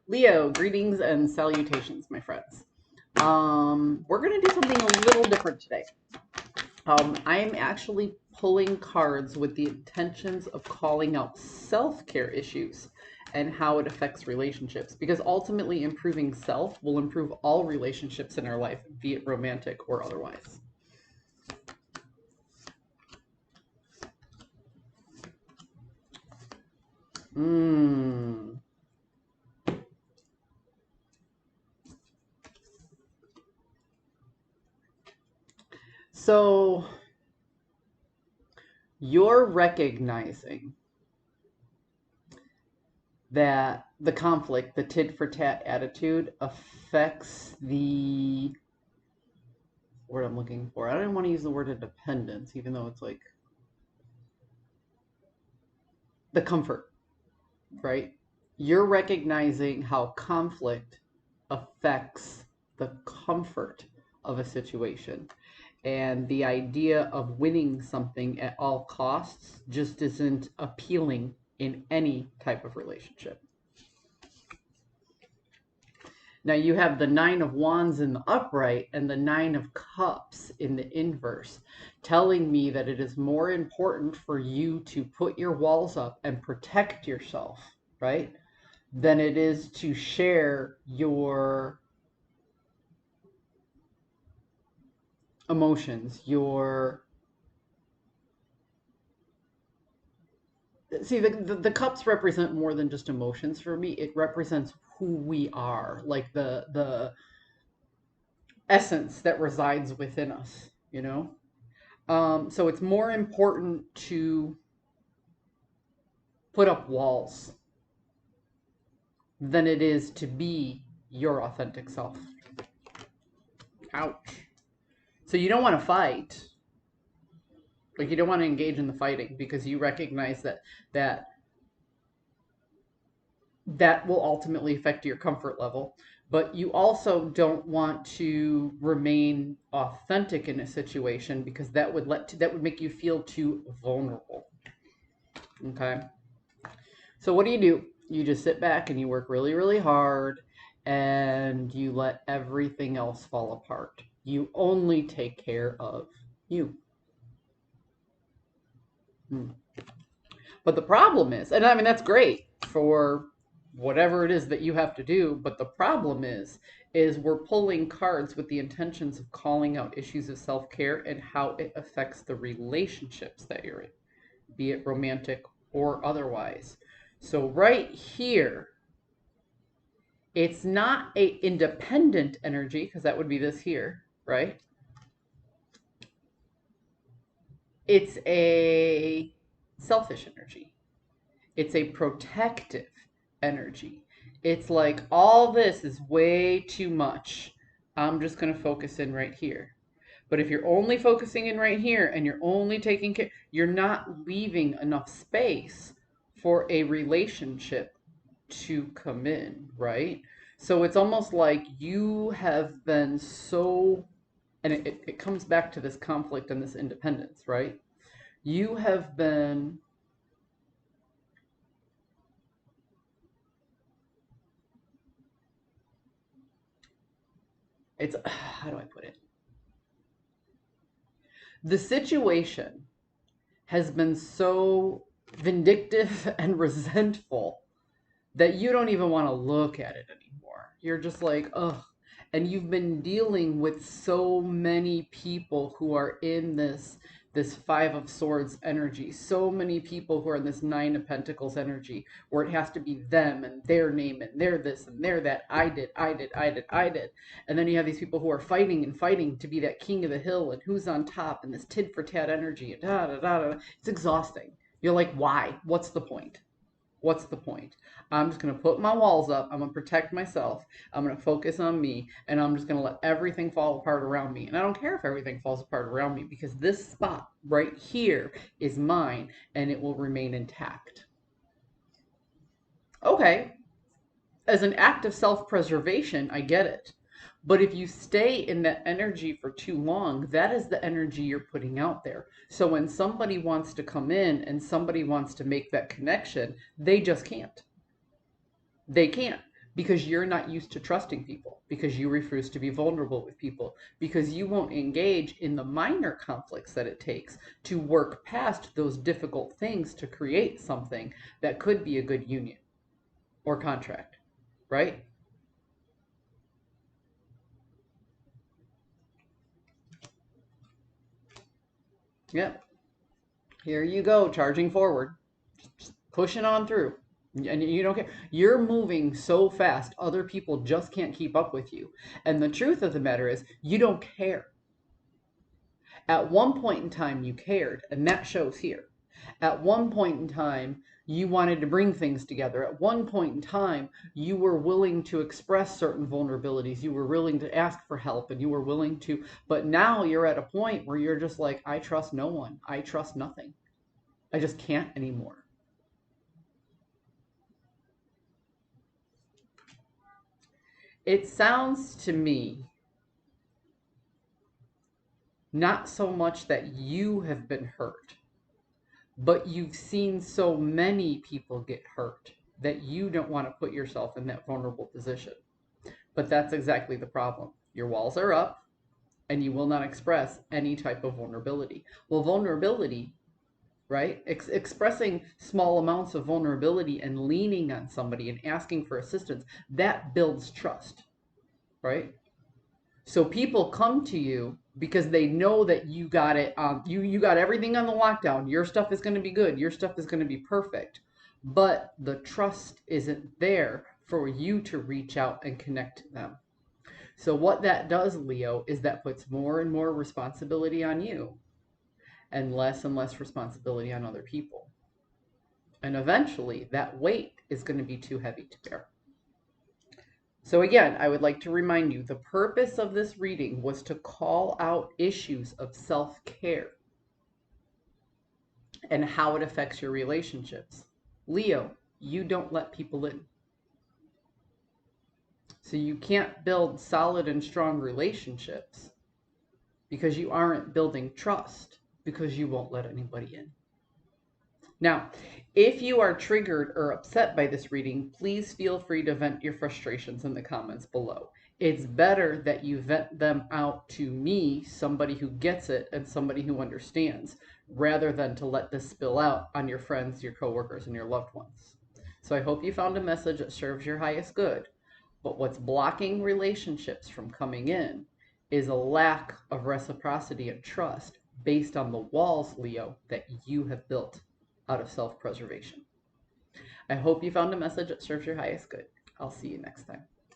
Leo, greetings and salutations, my friends. We're going to do something a little different today. I'm actually pulling cards with the intentions of calling out self-care issues and how it affects relationships, because ultimately improving self will improve all relationships in our life, be it romantic or otherwise. Mm. So you're recognizing that the conflict, the tit for tat attitude, affects the word I'm looking for. I don't want to use the word independence, even though it's like the comfort, right? You're recognizing how conflict affects the comfort of a situation. And the idea of winning something at all costs just isn't appealing in any type of relationship. Now you have the Nine of Wands in the upright and the Nine of Cups in the inverse, telling me that it is more important for you to put your walls up and protect yourself, right? Than it is to share your emotions, your... See, the cups represent more than just emotions for me. It represents who we are, like the essence that resides within us, you know? So it's more important to put up walls than it is to be your authentic self. Ouch. So you don't want to fight. Like, you don't want to engage in the fighting because you recognize that that will ultimately affect your comfort level. But you also don't want to remain authentic in a situation because that would make you feel too vulnerable. Okay. So what do? You just sit back and you work really, really hard and you let everything else fall apart. You only take care of you. But the problem is, and I mean, that's great for whatever it is that you have to do. But the problem is we're pulling cards with the intentions of calling out issues of self-care and how it affects the relationships that you're in, be it romantic or otherwise. So right here, it's not a independent energy, because that would be this here, right? It's a selfish energy. It's a protective energy. It's like, all this is way too much. I'm just going to focus in right here. But if you're only focusing in right here and you're only taking care, you're not leaving enough space for a relationship to come in, right? So it's almost like you have been so, and it comes back to this conflict and this independence, right? You have been, it's, how do I put it? The situation has been so vindictive and resentful that you don't even want to look at it anymore. You're just like, ugh. And you've been dealing with so many people who are in this Five of Swords energy, so many people who are in this Nine of Pentacles energy, where it has to be them and their name and their this and their that. I did, I did, I did, I did. And then you have these people who are fighting and fighting to be that king of the hill and who's on top and this tit for tat energy and da da da da. It's exhausting. You're like, why? What's the point? What's the point? I'm just going to put my walls up. I'm going to protect myself. I'm going to focus on me. And I'm just going to let everything fall apart around me. And I don't care if everything falls apart around me, because this spot right here is mine and it will remain intact. Okay. As an act of self-preservation, I get it. But if you stay in that energy for too long, that is the energy you're putting out there. So when somebody wants to come in and somebody wants to make that connection, they just can't. They can't, because you're not used to trusting people, because you refuse to be vulnerable with people, because you won't engage in the minor conflicts that it takes to work past those difficult things to create something that could be a good union or contract, right? Yep. Here you go, charging forward, just pushing on through. And you don't care. You're moving so fast, other people just can't keep up with you. And the truth of the matter is, you don't care. At one point in time, you cared, and that shows here. At one point in time, you wanted to bring things together. At one point in time, you were willing to express certain vulnerabilities. You were willing to ask for help, and you were willing to. But now you're at a point where you're just like, I trust no one. I trust nothing. I just can't anymore. It sounds to me not so much that you have been hurt, but you've seen so many people get hurt that you don't want to put yourself in that vulnerable position. But that's exactly the problem. Your walls are up and you will not express any type of vulnerability. Well, vulnerability, right? Expressing small amounts of vulnerability and leaning on somebody and asking for assistance, that builds trust, right? So people come to you because they know that you got it. You got everything on the lockdown. Your stuff is going to be good. Your stuff is going to be perfect. But the trust isn't there for you to reach out and connect to them. So what that does, Leo, is that puts more and more responsibility on you and less responsibility on other people. And eventually that weight is going to be too heavy to bear. So again, I would like to remind you, the purpose of this reading was to call out issues of self-care and how it affects your relationships. Leo, you don't let people in. So you can't build solid and strong relationships because you aren't building trust, because you won't let anybody in. Now, if you are triggered or upset by this reading, please feel free to vent your frustrations in the comments below. It's better that you vent them out to me, somebody who gets it and somebody who understands, rather than to let this spill out on your friends, your coworkers, and your loved ones. So I hope you found a message that serves your highest good. But what's blocking relationships from coming in is a lack of reciprocity and trust based on the walls, Leo, that you have built out of self-preservation. I hope you found a message that serves your highest good. I'll see you next time.